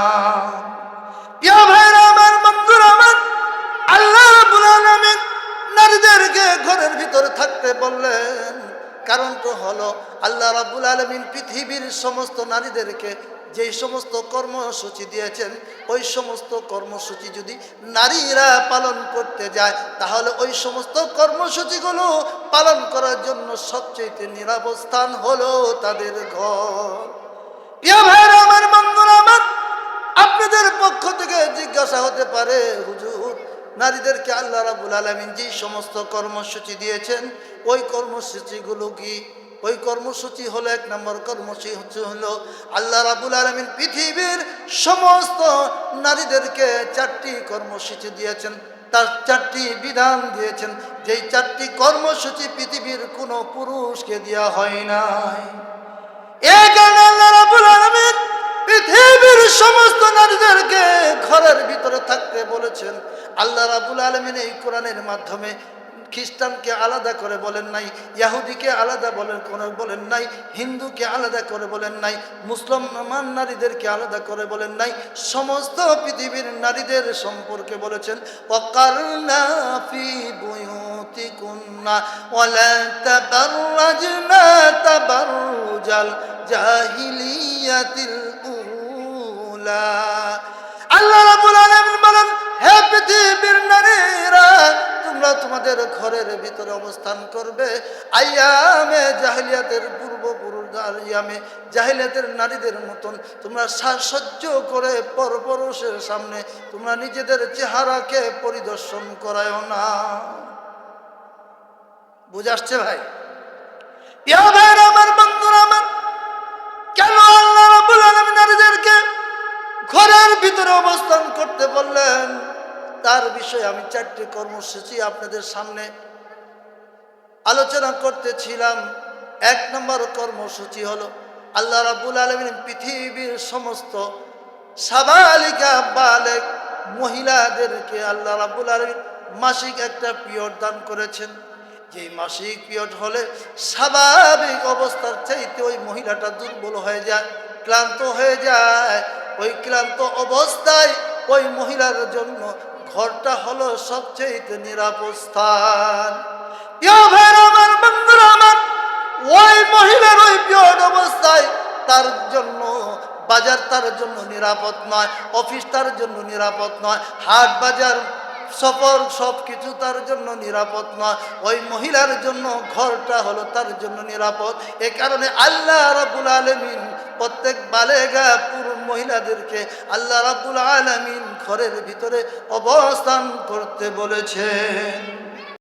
ইয়া ভাইরা আমার, বন্ধুরা আমার, আল্লাহ রাব্বুল আলামিন নারীদেরকে ঘরের ভিতরে থাকতে বললেন। কারণ তো হলো, আল্লাহ রাব্বুল আলামিন পৃথিবীর সমস্ত নারীদেরকে যেই সমস্ত কর্মসূচি দিয়েছেন, ওই সমস্ত কর্মসূচি যদি নারীরা পালন করতে যায়, তাহলে ওই সমস্ত কর্মসূচিগুলো পালন করার জন্য সবচেয়ে নিরাপদ স্থান হলো তাদের ঘর। ইয়া ভাইরা আমার, বন্ধুরা আমার, আপনাদের পক্ষ থেকে জিজ্ঞাসা হতে পারে, হুজুর, নারীদেরকে আল্লাহ রাব্বুল আলামিন যে সমস্ত কর্মসূচি দিয়েছেন, ওই কর্মসূচিগুলো কি? ওই কর্মসূচি হলো, 1 নম্বর কর্মসূচি হলো, আল্লাহ রাব্বুল আলামিন পৃথিবীর সমস্ত নারীদেরকে 4টি কর্মসূচি দিয়েছেন, তার 4টি বিধান দিয়েছেন। যেই 4টি কর্মসূচি পৃথিবীর কোনো পুরুষকে দেওয়া হয় নাই। এই কারণে আল্লাহ রাব্বুল আলামিন পৃথিবীর সমস্ত নারীদেরকে ঘরের ভিতরে থাকতে বলেছেন। আল্লাহ রাব্বুল আলামিন এই কোরআনের মাধ্যমে খ্রিস্টানকে আলাদা করে বলেন নাই, ইহুদিকে আলাদা বলেন নাই, হিন্দুকে আলাদা করে বলেন নাই, মুসলমান নারীদেরকে আলাদা করে বলেন নাই, সমস্ত পৃথিবীর নারীদের সম্পর্কে বলেছেন, ওয়াকারনা ফি বুয়ুতিকুন্না ওয়ালা তাবাররাজনা তাবাররুজাল জাহিলিয়াতিল উলা। আল্লাহ রাব্বুল আলামিন বলেন, হে পৃথিবীর নারীরা, তোমরা তোমাদের ঘরের ভিতরে অবস্থান করবে। আইয়ামে জাহেলিয়াতের আইয়ামে জাহেলিয়াতের নারীদের মতন তোমরা সাজসজ্জ করে পরপুরুষের সামনে তোমরা নিজেদের চেহারাকে পরিদর্শন করায় না। বুঝে আসছে ভাই? ইয়া ভাইরা আমার, বন্ধুরা আমার, কেন আল্লাহ রাব্বুল আলামিন নারীদেরকে ঘরের ভিতরে অবস্থান করতে বললেন, তার বিষয়ে আমি 4টি কর্মসূচি আপনাদের সামনে আলোচনা করতেছিলাম। 1 নম্বর কর্মসূচি হলো, আল্লাহ রাব্বুল আলামিন পৃথিবীর সমস্ত সাবালিকা বালেগ মহিলাদেরকে আল্লাহ রাব্বুল আলামিন মাসিক একটা পিরিয়ড দান করেছেন। যে মাসিক পিরিয়ড হলে স্বাভাবিক অবস্থার চাইতে ওই মহিলাটা দুর্বল হয়ে যায়, ক্লান্ত হয়ে যায়। ওই ক্লান্ত অবস্থায় ওই মহিলার জন্য ঘরটা হলো সবচেয়ে নিরাপদ স্থান। ইয়া ভাইরা আমার, বন্ধুরা আমার, ওই মহিলার ওই পিরিয়ড অবস্থায় তার জন্য বাজার তার জন্য নিরাপদ নয়, অফিস তার জন্য নিরাপদ নয়, হাট বাজার সফর সবকিছু তার জন্য নিরাপদ নয়। ওই মহিলার জন্য ঘরটা হলো তার জন্য নিরাপদ। এ কারণে আল্লাহ রাব্বুল আলামিন প্রত্যেক বালেগা পুরুষ মহিলাদেরকে আল্লাহ রাব্বুল আলামিন ঘরের ভিতরে অবস্থান করতে বলেছেন।